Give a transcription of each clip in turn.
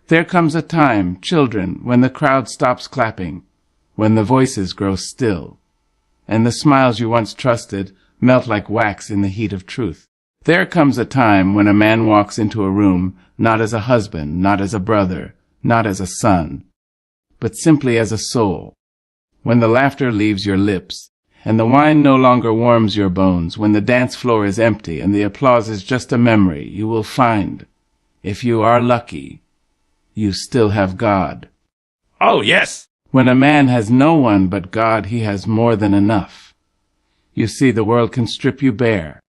There comes a time, children, when the crowd stops clapping, when the voices grow still, and the smiles you once trusted melt like wax in the heat of truth. There comes a time when a man walks into a room not as a husband, not as a brother, not as a son, but simply as a soul. When the laughter leaves your lips, and the wine no longer warms your bones, when the dance floor is empty and the applause is just a memory, you will find, if you are lucky, you still have God. Oh, yes! When a man has no one but God, he has more than enough. You see, the world can strip you bare.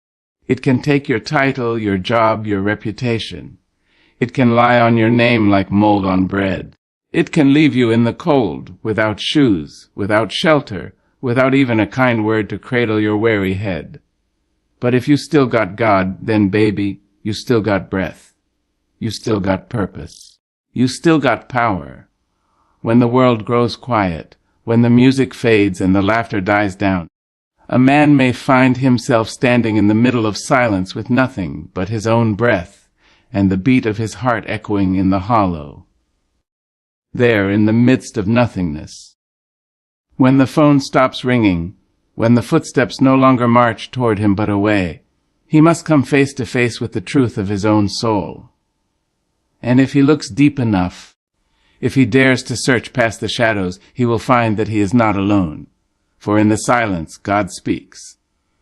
It can take your title, your job, your reputation. It can lie on your name like mold on bread. It can leave you in the cold, without shoes, without shelter, without even a kind word to cradle your weary head. But if you still got God, then baby, you still got breath. You still got purpose. You still got power. When the world grows quiet, when the music fades and the laughter dies down, a man may find himself standing in the middle of silence with nothing but his own breath and the beat of his heart echoing in the hollow. There, in the midst of nothingness. When the phone stops ringing, when the footsteps no longer march toward him but away, he must come face to face with the truth of his own soul. And if he looks deep enough, if he dares to search past the shadows, he will find that he is not alone. For in the silence, God speaks.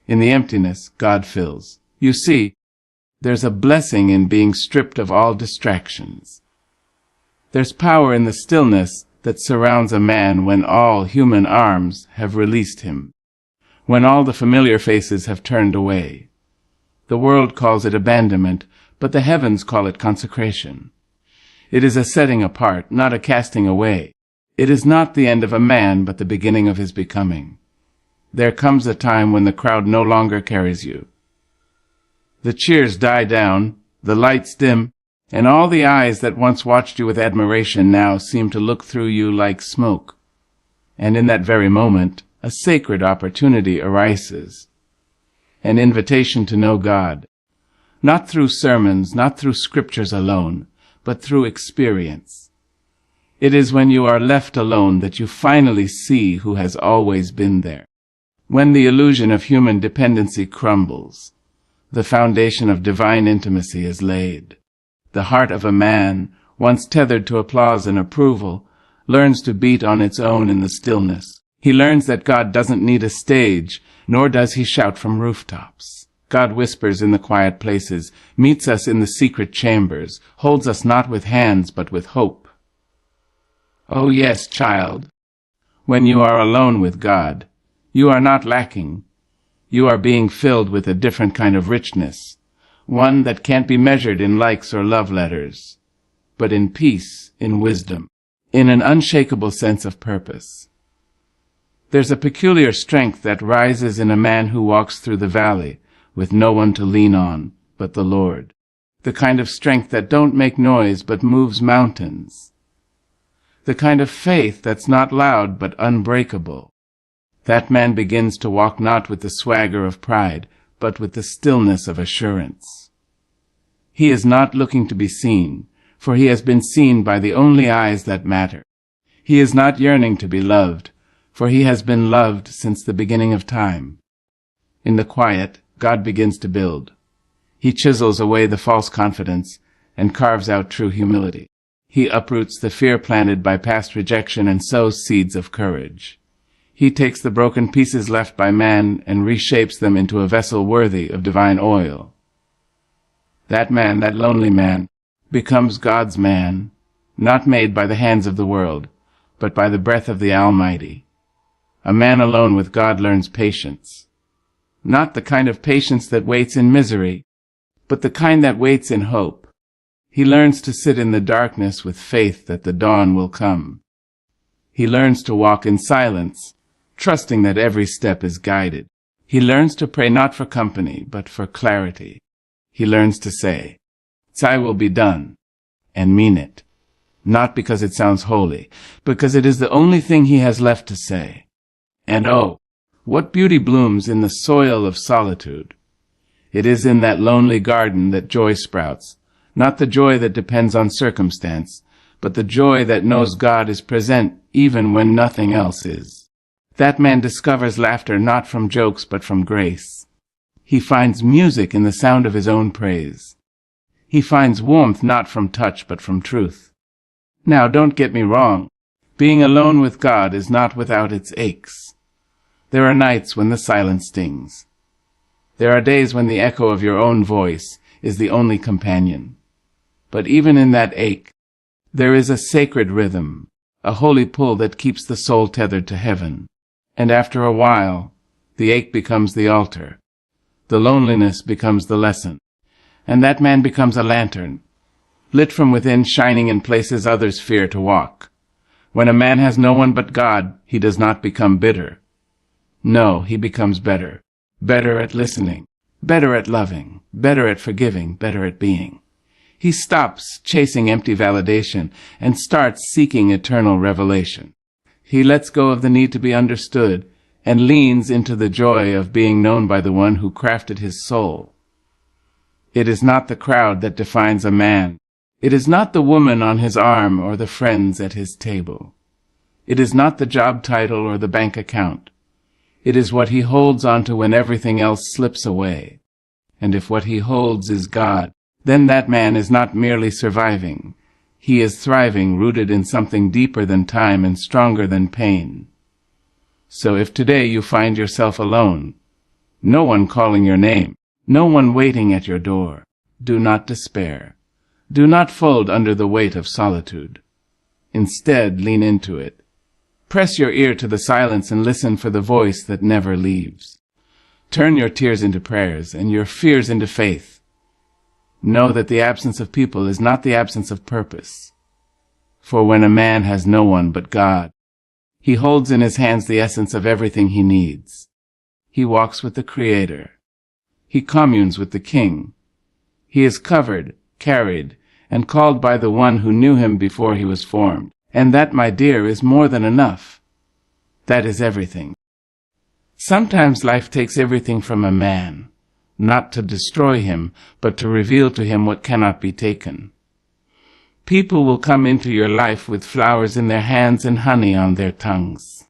In the emptiness, God fills. You see, there's a blessing in being stripped of all distractions. There's power in the stillness that surrounds a man when all human arms have released him, when all the familiar faces have turned away. The world calls it abandonment, but the heavens call it consecration. It is a setting apart, not a casting away. It is not the end of a man, but the beginning of his becoming. There comes a time when the crowd no longer carries you. The cheers die down, the lights dim, and all the eyes that once watched you with admiration now seem to look through you like smoke. And in that very moment, a sacred opportunity arises. An invitation to know God, not through sermons, not through scriptures alone, but through experience. It is when you are left alone that you finally see who has always been there. When the illusion of human dependency crumbles, the foundation of divine intimacy is laid. The heart of a man, once tethered to applause and approval, learns to beat on its own in the stillness. He learns that God doesn't need a stage, nor does he shout from rooftops. God whispers in the quiet places, meets us in the secret chambers, holds us not with hands but with hope. Oh yes, child, when you are alone with God, you are not lacking. You are being filled with a different kind of richness, one that can't be measured in likes or love letters, but in peace, in wisdom, in an unshakable sense of purpose. There's a peculiar strength that rises in a man who walks through the valley with no one to lean on but the Lord, the kind of strength that don't make noise but moves mountains, the kind of faith that's not loud but unbreakable. That man begins to walk not with the swagger of pride, but with the stillness of assurance. He is not looking to be seen, for he has been seen by the only eyes that matter. He is not yearning to be loved, for he has been loved since the beginning of time. In the quiet, God begins to build. He chisels away the false confidence and carves out true humility. He uproots the fear planted by past rejection and sows seeds of courage. He takes the broken pieces left by man and reshapes them into a vessel worthy of divine oil. That man, that lonely man, becomes God's man, not made by the hands of the world, but by the breath of the Almighty. A man alone with God learns patience, not the kind of patience that waits in misery, but the kind that waits in hope. He learns to sit in the darkness with faith that the dawn will come. He learns to walk in silence, trusting that every step is guided. He learns to pray not for company, but for clarity. He learns to say, "Thy will be done," and mean it, not because it sounds holy, because it is the only thing he has left to say. And oh, what beauty blooms in the soil of solitude! It is in that lonely garden that joy sprouts, not the joy that depends on circumstance, but the joy that knows God is present even when nothing else is. That man discovers laughter not from jokes but from grace. He finds music in the sound of his own praise. He finds warmth not from touch but from truth. Now, don't get me wrong. Being alone with God is not without its aches. There are nights when the silence stings. There are days when the echo of your own voice is the only companion. But even in that ache, there is a sacred rhythm, a holy pull that keeps the soul tethered to heaven. And after a while, the ache becomes the altar. The loneliness becomes the lesson. And that man becomes a lantern, lit from within, shining in places others fear to walk. When a man has no one but God, he does not become bitter. No, he becomes better. Better at listening, better at loving, better at forgiving, better at being. He stops chasing empty validation and starts seeking eternal revelation. He lets go of the need to be understood and leans into the joy of being known by the one who crafted his soul. It is not the crowd that defines a man. It is not the woman on his arm or the friends at his table. It is not the job title or the bank account. It is what he holds onto when everything else slips away. And if what he holds is God, then that man is not merely surviving. He is thriving, rooted in something deeper than time and stronger than pain. So if today you find yourself alone, no one calling your name, no one waiting at your door, do not despair. Do not fold under the weight of solitude. Instead, lean into it. Press your ear to the silence and listen for the voice that never leaves. Turn your tears into prayers and your fears into faith. Know that the absence of people is not the absence of purpose. For when a man has no one but God, he holds in his hands the essence of everything he needs. He walks with the Creator. He communes with the King. He is covered, carried, and called by the one who knew him before he was formed. And that, my dear, is more than enough. That is everything. Sometimes life takes everything from a man, not to destroy him, but to reveal to him what cannot be taken. People will come into your life with flowers in their hands and honey on their tongues.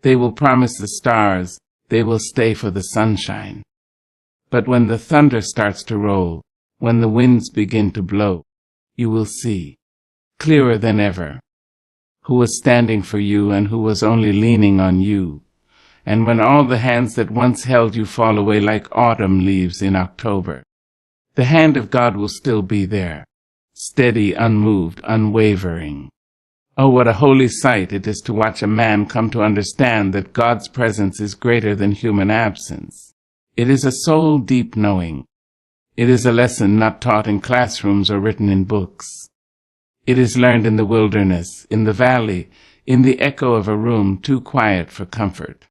They will promise the stars. They will stay for the sunshine. But when the thunder starts to roll, when the winds begin to blow, you will see, clearer than ever, who was standing for you and who was only leaning on you. And when all the hands that once held you fall away like autumn leaves in October, the hand of God will still be there, steady, unmoved, unwavering. Oh, what a holy sight it is to watch a man come to understand that God's presence is greater than human absence. It is a soul-deep knowing. It is a lesson not taught in classrooms or written in books. It is learned in the wilderness, in the valley, in the echo of a room too quiet for comfort.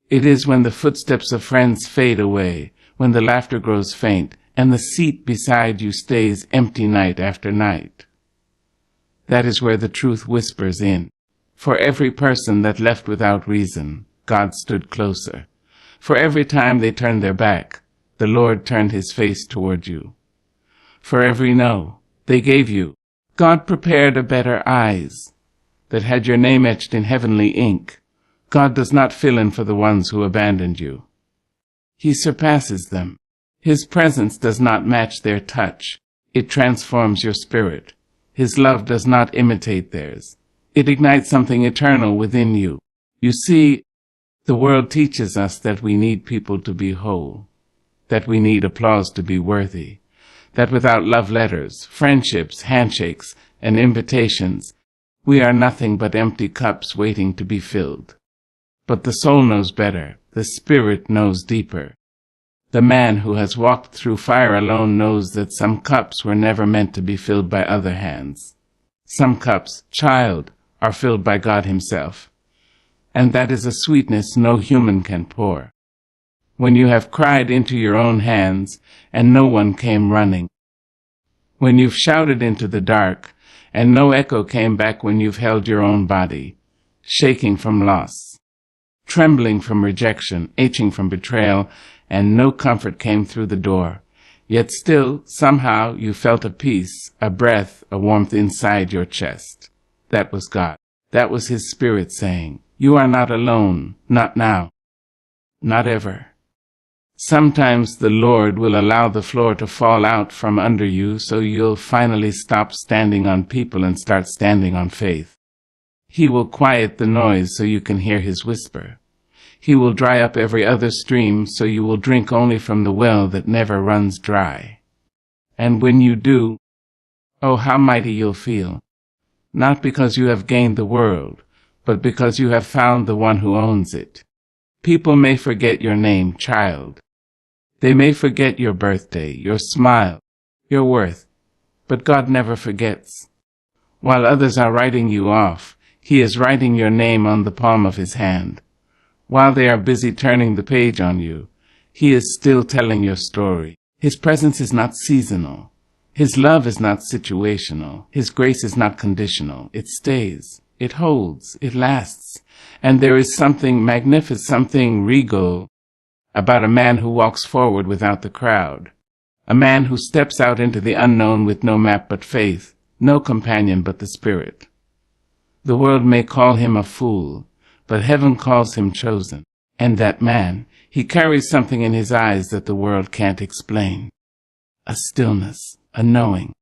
It is when the footsteps of friends fade away, when the laughter grows faint, and the seat beside you stays empty night after night. That is where the truth whispers in. For every person that left without reason, God stood closer. For every time they turned their back, the Lord turned his face toward you. For every no they gave you, God prepared a better eyes that had your name etched in heavenly ink. God does not fill in for the ones who abandoned you. He surpasses them. His presence does not match their touch. It transforms your spirit. His love does not imitate theirs. It ignites something eternal within you. You see, the world teaches us that we need people to be whole, that we need applause to be worthy, that without love letters, friendships, handshakes, and invitations, we are nothing but empty cups waiting to be filled. But the soul knows better. The spirit knows deeper. The man who has walked through fire alone knows that some cups were never meant to be filled by other hands. Some cups, child, are filled by God himself. And that is a sweetness no human can pour. When you have cried into your own hands and no one came running. When you've shouted into the dark and no echo came back, when you've held your own body, shaking from loss, trembling from rejection, aching from betrayal, and no comfort came through the door. Yet still, somehow, you felt a peace, a breath, a warmth inside your chest. That was God. That was His Spirit saying, "You are not alone, not now, not ever." Sometimes the Lord will allow the floor to fall out from under you so you'll finally stop standing on people and start standing on faith. He will quiet the noise so you can hear His whisper. He will dry up every other stream so you will drink only from the well that never runs dry. And when you do, oh, how mighty you'll feel. Not because you have gained the world, but because you have found the one who owns it. People may forget your name, child. They may forget your birthday, your smile, your worth, but God never forgets. While others are writing you off, He is writing your name on the palm of His hand. While they are busy turning the page on you, He is still telling your story. His presence is not seasonal. His love is not situational. His grace is not conditional. It stays. It holds. It lasts. And there is something magnificent, something regal about a man who walks forward without the crowd. A man who steps out into the unknown with no map but faith, no companion but the Spirit. The world may call him a fool, but heaven calls him chosen. And that man, he carries something in his eyes that the world can't explain. A stillness, a knowing,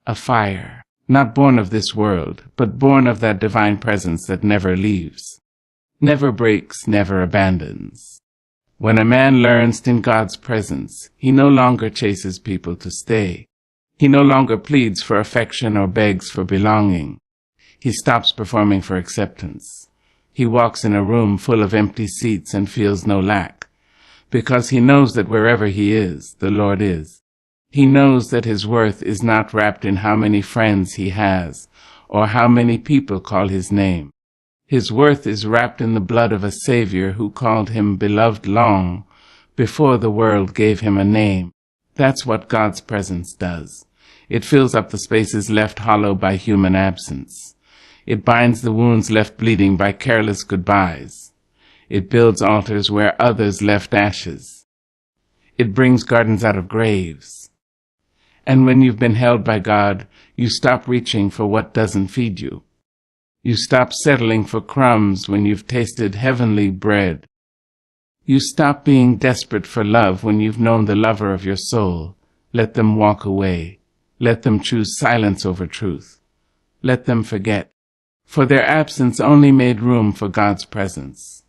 a fire, not born of this world, but born of that divine presence that never leaves, never breaks, never abandons. When a man learns in God's presence, he no longer chases people to stay. He no longer pleads for affection or begs for belonging. He stops performing for acceptance. He walks in a room full of empty seats and feels no lack, because he knows that wherever he is, the Lord is. He knows that his worth is not wrapped in how many friends he has or how many people call his name. His worth is wrapped in the blood of a Savior who called him beloved long before the world gave him a name. That's what God's presence does. It fills up the spaces left hollow by human absence. It binds the wounds left bleeding by careless goodbyes. It builds altars where others left ashes. It brings gardens out of graves. And when you've been held by God, you stop reaching for what doesn't feed you. You stop settling for crumbs when you've tasted heavenly bread. You stop being desperate for love when you've known the lover of your soul. Let them walk away. Let them choose silence over truth. Let them forget. For their absence only made room for God's presence.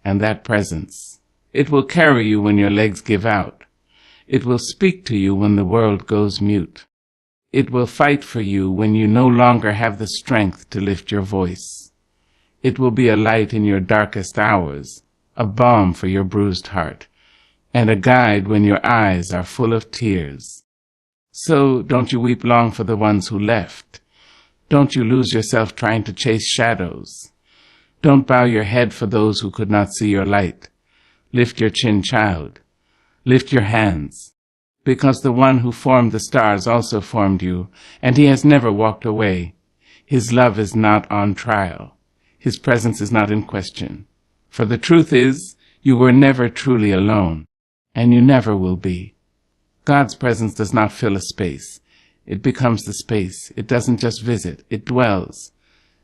And that presence, it will carry you when your legs give out. It will speak to you when the world goes mute. It will fight for you when you no longer have the strength to lift your voice. It will be a light in your darkest hours, a balm for your bruised heart, and a guide when your eyes are full of tears. So don't you weep long for the ones who left. Don't you lose yourself trying to chase shadows. Don't bow your head for those who could not see your light. Lift your chin, child. Lift your hands, because the one who formed the stars also formed you, and He has never walked away. His love is not on trial. His presence is not in question. For the truth is, you were never truly alone, and you never will be. God's presence does not fill a space. It becomes the space. It doesn't just visit, it dwells.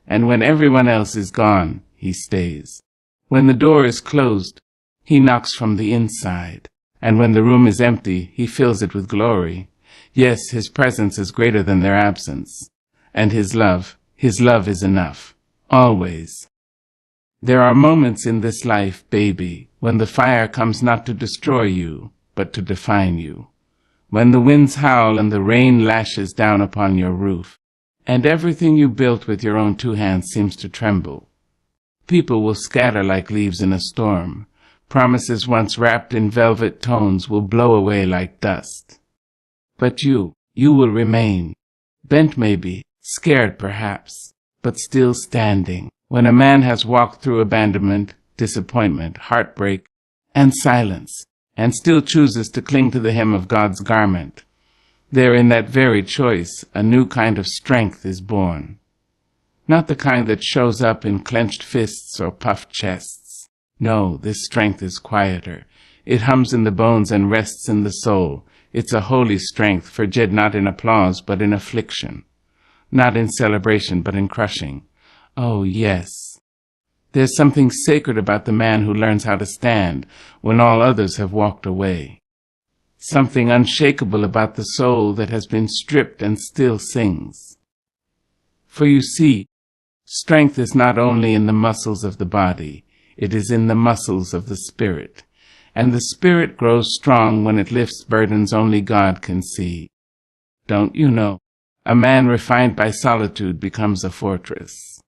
And when everyone else is gone, He stays. When the door is closed, He knocks from the inside. And when the room is empty, He fills it with glory. Yes, His presence is greater than their absence. And His love is enough. Always. There are moments in this life, baby, when the fire comes not to destroy you, but to define you. When the winds howl and the rain lashes down upon your roof, and everything you built with your own 2 hands seems to tremble. People will scatter like leaves in a storm. Promises once wrapped in velvet tones will blow away like dust. But you will remain, bent maybe, scared perhaps, but still standing. When a man has walked through abandonment, disappointment, heartbreak, and silence, and still chooses to cling to the hem of God's garment, there in that very choice a new kind of strength is born. Not the kind that shows up in clenched fists or puffed chests. No, this strength is quieter. It hums in the bones and rests in the soul. It's a holy strength, forged not in applause but in affliction, not in celebration but in crushing. Oh, yes. There's something sacred about the man who learns how to stand when all others have walked away. Something unshakable about the soul that has been stripped and still sings. For you see, strength is not only in the muscles of the body, it is in the muscles of the spirit. And the spirit grows strong when it lifts burdens only God can see. Don't you know, a man refined by solitude becomes a fortress.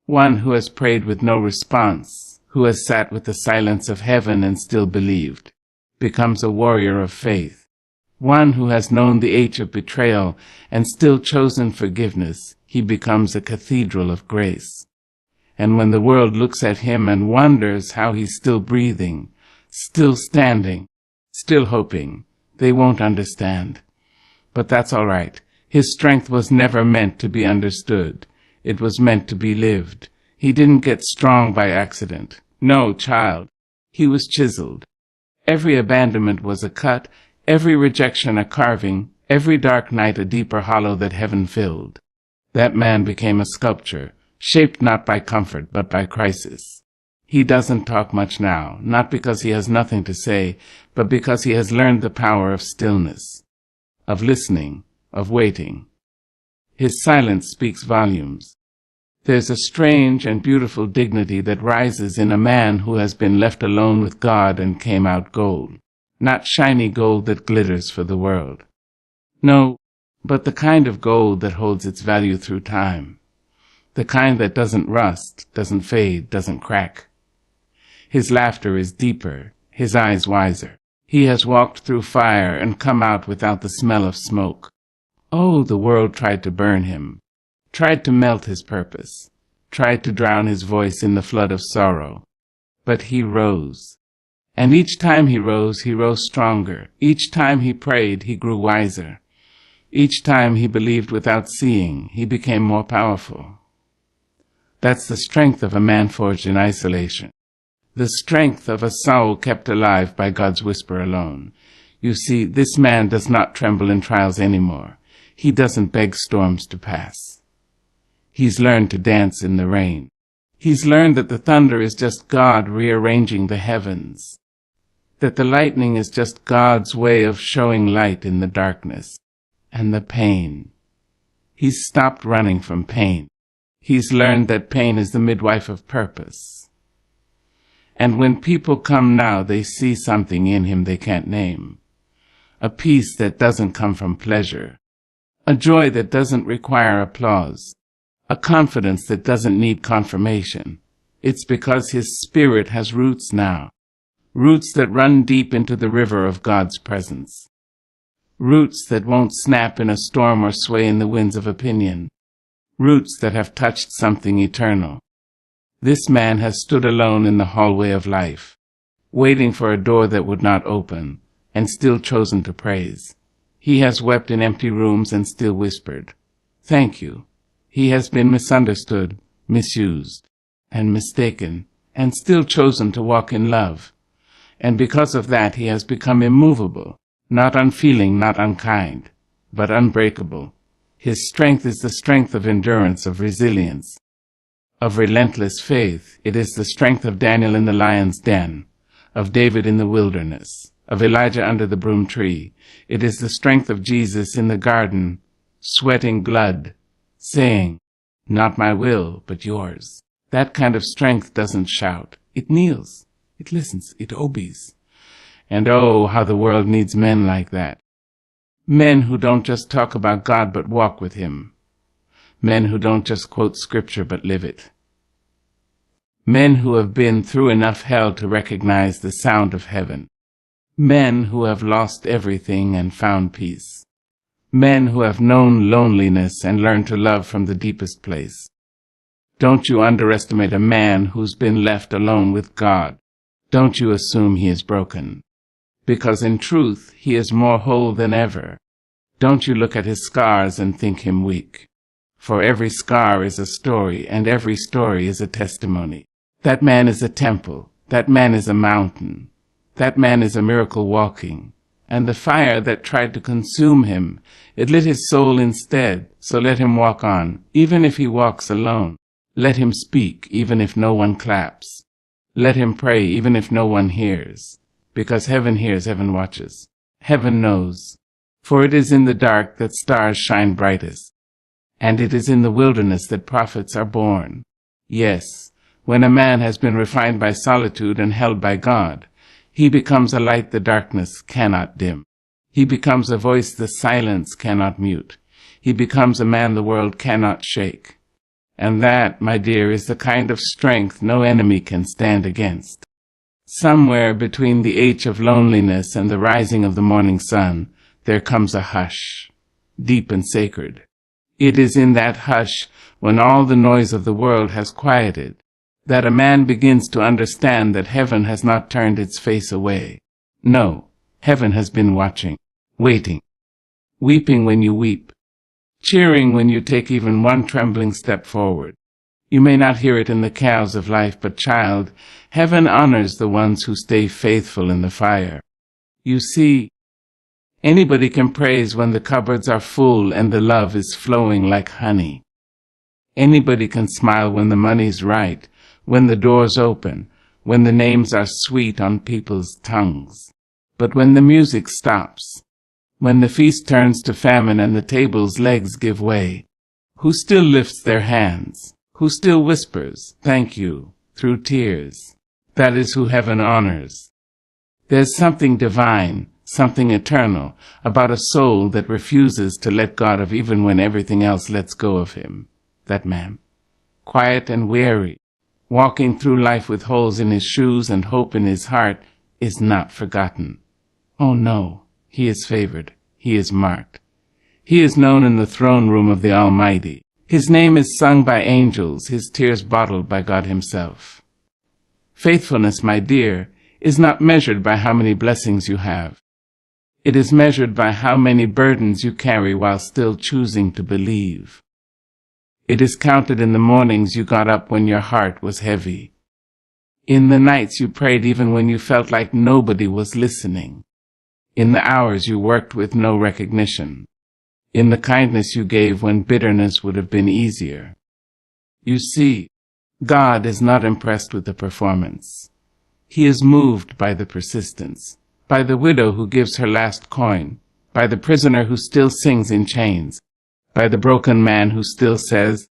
One who has prayed with no response, who has sat with the silence of heaven and still believed, becomes a warrior of faith. One who has known the age of betrayal and still chosen forgiveness, he becomes a cathedral of grace. And when the world looks at him and wonders how he's still breathing, still standing, still hoping, they won't understand. But that's all right. His strength was never meant to be understood. It was meant to be lived. He didn't get strong by accident. No, child. He was chiseled. Every abandonment was a cut, every rejection a carving, every dark night a deeper hollow that heaven filled. That man became a sculpture, shaped not by comfort but by crisis. He doesn't talk much now, not because he has nothing to say, but because he has learned the power of stillness, of listening, of waiting. His silence speaks volumes. There's a strange and beautiful dignity that rises in a man who has been left alone with God and came out gold. Not shiny gold that glitters for the world. No, but the kind of gold that holds its value through time. The kind that doesn't rust, doesn't fade, doesn't crack. His laughter is deeper, his eyes wiser. He has walked through fire and come out without the smell of smoke. Oh, the world tried to burn him, tried to melt his purpose, tried to drown his voice in the flood of sorrow. But he rose. And each time he rose stronger. Each time he prayed, he grew wiser. Each time he believed without seeing, he became more powerful. That's the strength of a man forged in isolation. The strength of a soul kept alive by God's whisper alone. You see, this man does not tremble in trials anymore. He doesn't beg storms to pass. He's learned to dance in the rain. He's learned that the thunder is just God rearranging the heavens. That the lightning is just God's way of showing light in the darkness. And the pain. He's stopped running from pain. He's learned that pain is the midwife of purpose. And when people come now, they see something in him they can't name. A peace that doesn't come from pleasure. A joy that doesn't require applause. A confidence that doesn't need confirmation. It's because his spirit has roots now. Roots that run deep into the river of God's presence. Roots that won't snap in a storm or sway in the winds of opinion. Roots that have touched something eternal. This man has stood alone in the hallway of life, waiting for a door that would not open, and still chosen to praise. He has wept in empty rooms and still whispered, "Thank you." He has been misunderstood, misused, and mistaken, and still chosen to walk in love. And because of that he has become immovable, not unfeeling, not unkind, but unbreakable. His strength is the strength of endurance, of resilience, of relentless faith. It is the strength of Daniel in the lion's den, of David in the wilderness, of Elijah under the broom tree. It is the strength of Jesus in the garden, sweating blood, saying, "Not my will, but yours." That kind of strength doesn't shout. It kneels. It listens. It obeys. And oh, how the world needs men like that. Men who don't just talk about God but walk with him. Men who don't just quote scripture but live it. Men who have been through enough hell to recognize the sound of heaven. Men who have lost everything and found peace. Men who have known loneliness and learned to love from the deepest place. Don't you underestimate a man who's been left alone with God. Don't you assume he is broken. Because in truth, he is more whole than ever. Don't you look at his scars and think him weak. For every scar is a story, and every story is a testimony. That man is a temple. That man is a mountain. That man is a miracle walking. And the fire that tried to consume him, it lit his soul instead. So let him walk on, even if he walks alone. Let him speak, even if no one claps. Let him pray, even if no one hears. Because heaven hears, heaven watches. Heaven knows. For it is in the dark that stars shine brightest. And it is in the wilderness that prophets are born. Yes, when a man has been refined by solitude and held by God, he becomes a light the darkness cannot dim. He becomes a voice the silence cannot mute. He becomes a man the world cannot shake. And that, my dear, is the kind of strength no enemy can stand against. Somewhere between the H of loneliness and the rising of the morning sun, there comes a hush, deep and sacred. It is in that hush, when all the noise of the world has quieted, that a man begins to understand that heaven has not turned its face away. No, heaven has been watching, waiting, weeping when you weep, cheering when you take even one trembling step forward. You may not hear it in the chaos of life, but child, heaven honors the ones who stay faithful in the fire. You see, anybody can praise when the cupboards are full and the love is flowing like honey. Anybody can smile when the money's right, when the doors open, when the names are sweet on people's tongues. But when the music stops, when the feast turns to famine and the table's legs give way, who still lifts their hands? Who still whispers, "Thank you," through tears? That is who heaven honors. There's something divine, something eternal, about a soul that refuses to let God of even when everything else lets go of him. That man, quiet and weary, walking through life with holes in his shoes and hope in his heart, is not forgotten. Oh no, he is favored, he is marked. He is known in the throne room of the Almighty. His name is sung by angels, his tears bottled by God himself. Faithfulness, my dear, is not measured by how many blessings you have. It is measured by how many burdens you carry while still choosing to believe. It is counted in the mornings you got up when your heart was heavy. In the nights you prayed even when you felt like nobody was listening. In the hours you worked with no recognition. In the kindness you gave when bitterness would have been easier. You see, God is not impressed with the performance. He is moved by the persistence, by the widow who gives her last coin, by the prisoner who still sings in chains, by the broken man who still says,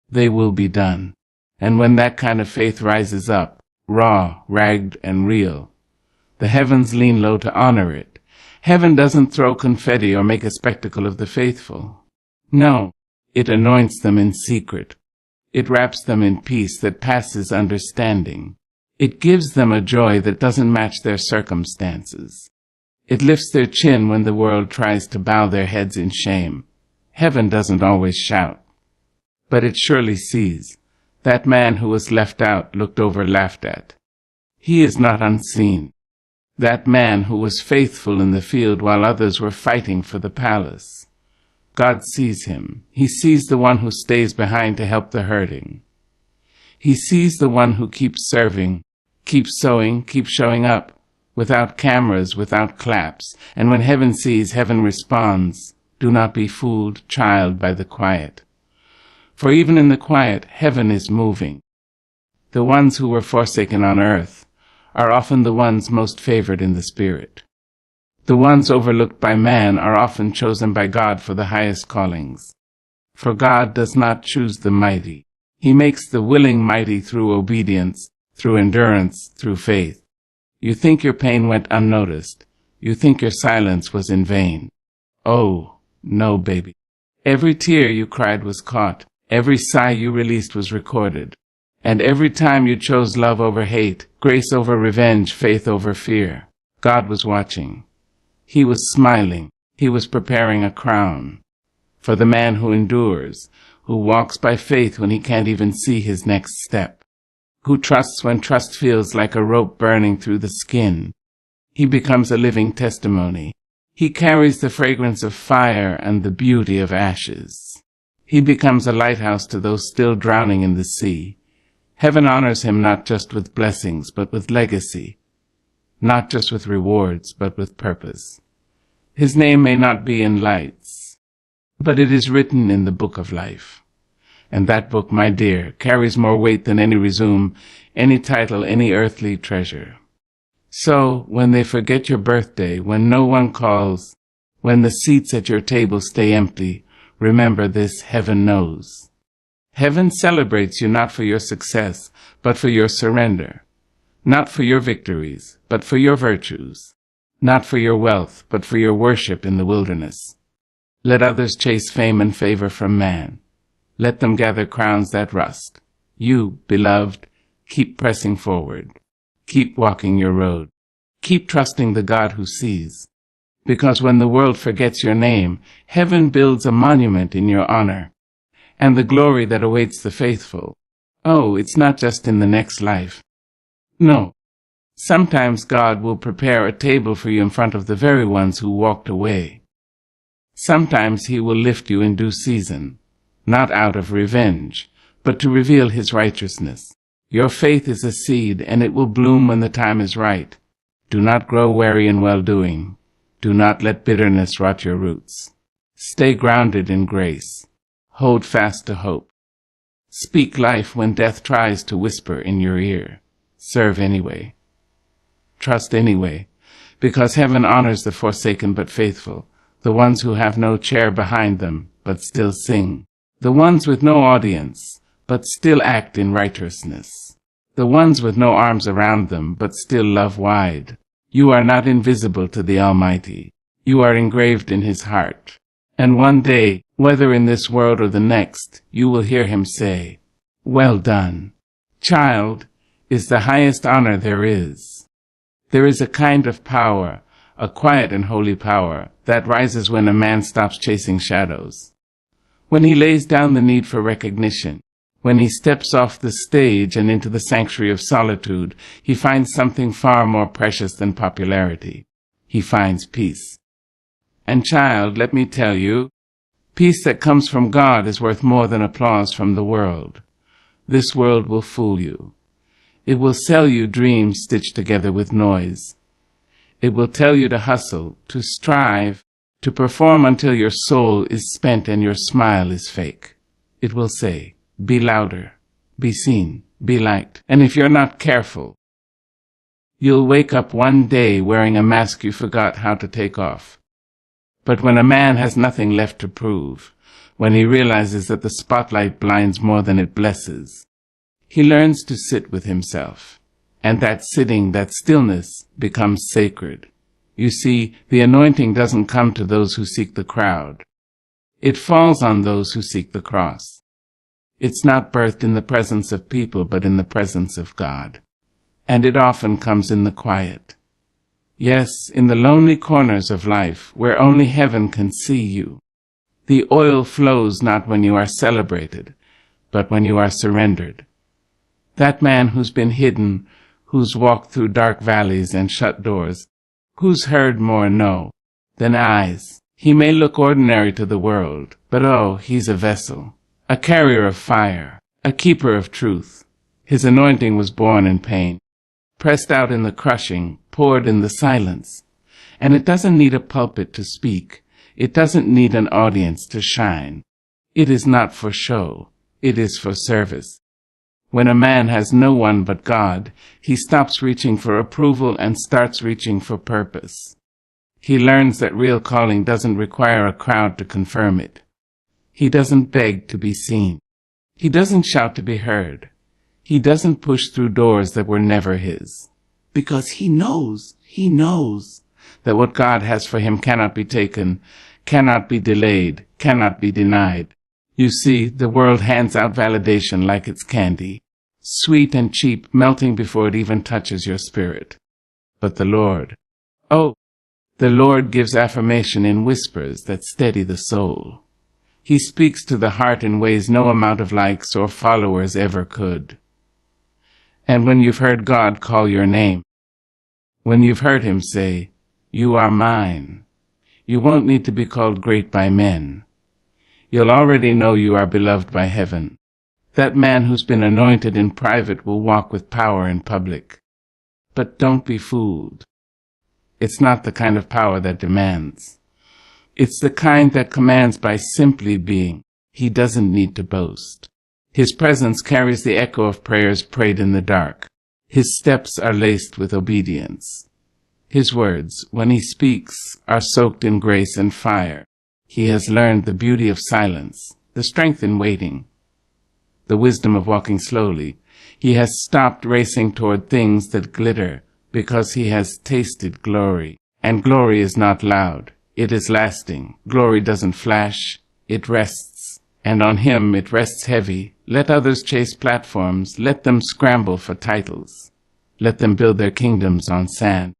"They will be done." And when that kind of faith rises up, raw, ragged, and real, the heavens lean low to honor it. Heaven doesn't throw confetti or make a spectacle of the faithful. No, it anoints them in secret. It wraps them in peace that passes understanding. It gives them a joy that doesn't match their circumstances. It lifts their chin when the world tries to bow their heads in shame. Heaven doesn't always shout, but it surely sees. That man who was left out, looked over, laughed at. He is not unseen. That man who was faithful in the field while others were fighting for the palace. God sees him. He sees the one who stays behind to help the hurting. He sees the one who keeps serving, keeps sowing, keeps showing up, without cameras, without claps. And when heaven sees, heaven responds. Do not be fooled, child, by the quiet. For even in the quiet, heaven is moving. The ones who were forsaken on earth are often the ones most favored in the spirit. The ones overlooked by man are often chosen by God for the highest callings. For God does not choose the mighty. He makes the willing mighty through obedience, through endurance, through faith. You think your pain went unnoticed. You think your silence was in vain. Oh, no, baby. Every tear you cried was caught. Every sigh you released was recorded. And every time you chose love over hate, grace over revenge, faith over fear, God was watching. He was smiling. He was preparing a crown for the man who endures, who walks by faith when he can't even see his next step, who trusts when trust feels like a rope burning through the skin. He becomes a living testimony. He carries the fragrance of fire and the beauty of ashes. He becomes a lighthouse to those still drowning in the sea. Heaven honors him not just with blessings, but with legacy. Not just with rewards, but with purpose. His name may not be in lights, but it is written in the book of life. And that book, my dear, carries more weight than any resume, any title, any earthly treasure. So, when they forget your birthday, when no one calls, when the seats at your table stay empty, remember this: heaven knows. Heaven celebrates you not for your success, but for your surrender. Not for your victories, but for your virtues. Not for your wealth, but for your worship in the wilderness. Let others chase fame and favor from man. Let them gather crowns that rust. You, beloved, keep pressing forward. Keep walking your road. Keep trusting the God who sees. Because when the world forgets your name, heaven builds a monument in your honor. And the glory that awaits the faithful. Oh, it's not just in the next life. No. Sometimes God will prepare a table for you in front of the very ones who walked away. Sometimes He will lift you in due season, not out of revenge, but to reveal His righteousness. Your faith is a seed, and it will bloom when the time is right. Do not grow weary in well-doing. Do not let bitterness rot your roots. Stay grounded in grace. Hold fast to hope. Speak life when death tries to whisper in your ear. Serve anyway. Trust anyway, because heaven honors the forsaken but faithful, the ones who have no chair behind them but still sing, the ones with no audience but still act in righteousness, the ones with no arms around them but still love wide. You are not invisible to the Almighty. You are engraved in His heart. And one day, whether in this world or the next, you will hear Him say, "Well done. Child is the highest honor there is." There is a kind of power, a quiet and holy power, that rises when a man stops chasing shadows. When he lays down the need for recognition, when he steps off the stage and into the sanctuary of solitude, he finds something far more precious than popularity. He finds peace. And child, let me tell you, peace that comes from God is worth more than applause from the world. This world will fool you. It will sell you dreams stitched together with noise. It will tell you to hustle, to strive, to perform until your soul is spent and your smile is fake. It will say, be louder, be seen, be liked. And if you're not careful, you'll wake up one day wearing a mask you forgot how to take off. But when a man has nothing left to prove, when he realizes that the spotlight blinds more than it blesses, he learns to sit with himself, and that sitting, that stillness, becomes sacred. You see, the anointing doesn't come to those who seek the crowd. It falls on those who seek the cross. It's not birthed in the presence of people, but in the presence of God. And it often comes in the quiet. Yes, in the lonely corners of life, where only heaven can see you. The oil flows not when you are celebrated, but when you are surrendered. That man who's been hidden, who's walked through dark valleys and shut doors, who's heard more no than eyes. He may look ordinary to the world, but oh, he's a vessel, a carrier of fire, a keeper of truth. His anointing was born in pain, pressed out in the crushing, poured in the silence. And it doesn't need a pulpit to speak. It doesn't need an audience to shine. It is not for show. It is for service. When a man has no one but God, he stops reaching for approval and starts reaching for purpose. He learns that real calling doesn't require a crowd to confirm it. He doesn't beg to be seen. He doesn't shout to be heard. He doesn't push through doors that were never his. Because he knows that what God has for him cannot be taken, cannot be delayed, cannot be denied. You see, the world hands out validation like it's candy, sweet and cheap, melting before it even touches your spirit. But the Lord, the Lord gives affirmation in whispers that steady the soul. He speaks to the heart in ways no amount of likes or followers ever could. And when you've heard God call your name, when you've heard Him say, "You are mine," you won't need to be called great by men. You'll already know you are beloved by heaven. That man who's been anointed in private will walk with power in public. But don't be fooled. It's not the kind of power that demands, It's the kind that commands by simply being. He doesn't need to boast. His presence carries the echo of prayers prayed in the dark. His steps are laced with obedience. His words, when he speaks, are soaked in grace and fire. He has learned the beauty of silence, the strength in waiting, the wisdom of walking slowly. He has stopped racing toward things that glitter because he has tasted glory. And glory is not loud. It is lasting. Glory doesn't flash. It rests. And on him it rests heavy. Let others chase platforms. Let them scramble for titles. Let them build their kingdoms on sand.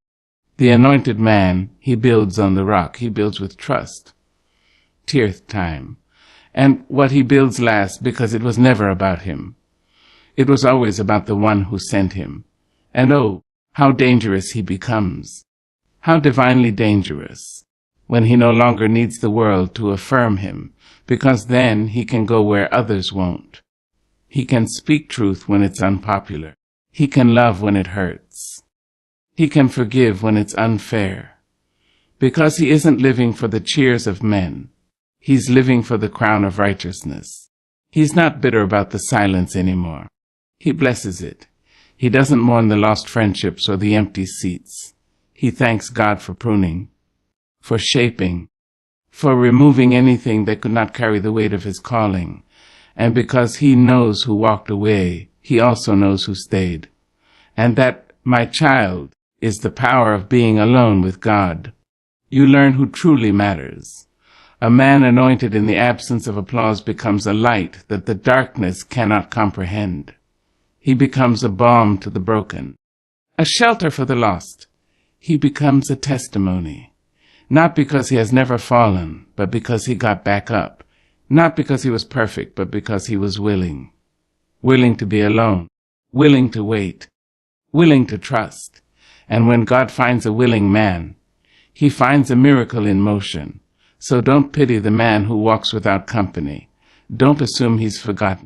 The anointed man, he builds on the rock. He builds with trust. Tearth time. And what he builds lasts because it was never about him. It was always about the one who sent him. And oh, how dangerous he becomes. How divinely dangerous, when he no longer needs the world to affirm him, because then he can go where others won't. He can speak truth when it's unpopular. He can love when it hurts. He can forgive when it's unfair. Because he isn't living for the cheers of men. He's living for the crown of righteousness. He's not bitter about the silence anymore. He blesses it. He doesn't mourn the lost friendships or the empty seats. He thanks God for pruning, for shaping, for removing anything that could not carry the weight of his calling. And because he knows who walked away, he also knows who stayed. And that, my child, is the power of being alone with God. You learn who truly matters. A man anointed in the absence of applause becomes a light that the darkness cannot comprehend. He becomes a balm to the broken, a shelter for the lost. He becomes a testimony, not because he has never fallen, but because he got back up, not because he was perfect, but because he was willing to be alone, willing to wait, willing to trust. And when God finds a willing man, he finds a miracle in motion. So don't pity the man who walks without company. Don't assume he's forgotten.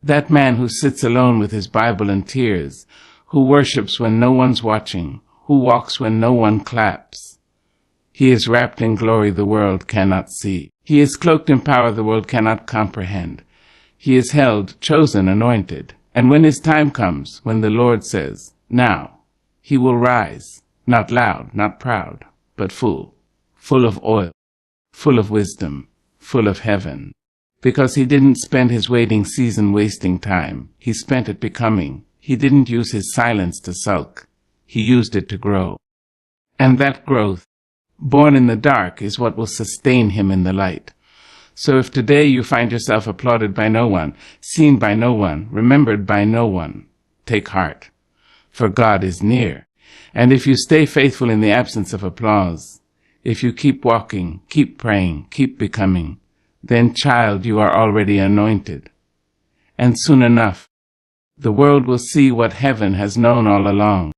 That man who sits alone with his Bible and tears, who worships when no one's watching, who walks when no one claps. He is wrapped in glory the world cannot see. He is cloaked in power the world cannot comprehend. He is held, chosen, anointed. And when his time comes, when the Lord says, now, he will rise, not loud, not proud, but full of oil, full of wisdom, full of heaven. Because he didn't spend his waiting season wasting time. He spent it becoming. He didn't use his silence to sulk. He used it to grow. And that growth, born in the dark, is what will sustain him in the light. So if today you find yourself applauded by no one, seen by no one, remembered by no one, take heart, for God is near. And if you stay faithful in the absence of applause, if you keep walking, keep praying, keep becoming, then, child, you are already anointed. And soon enough, the world will see what heaven has known all along.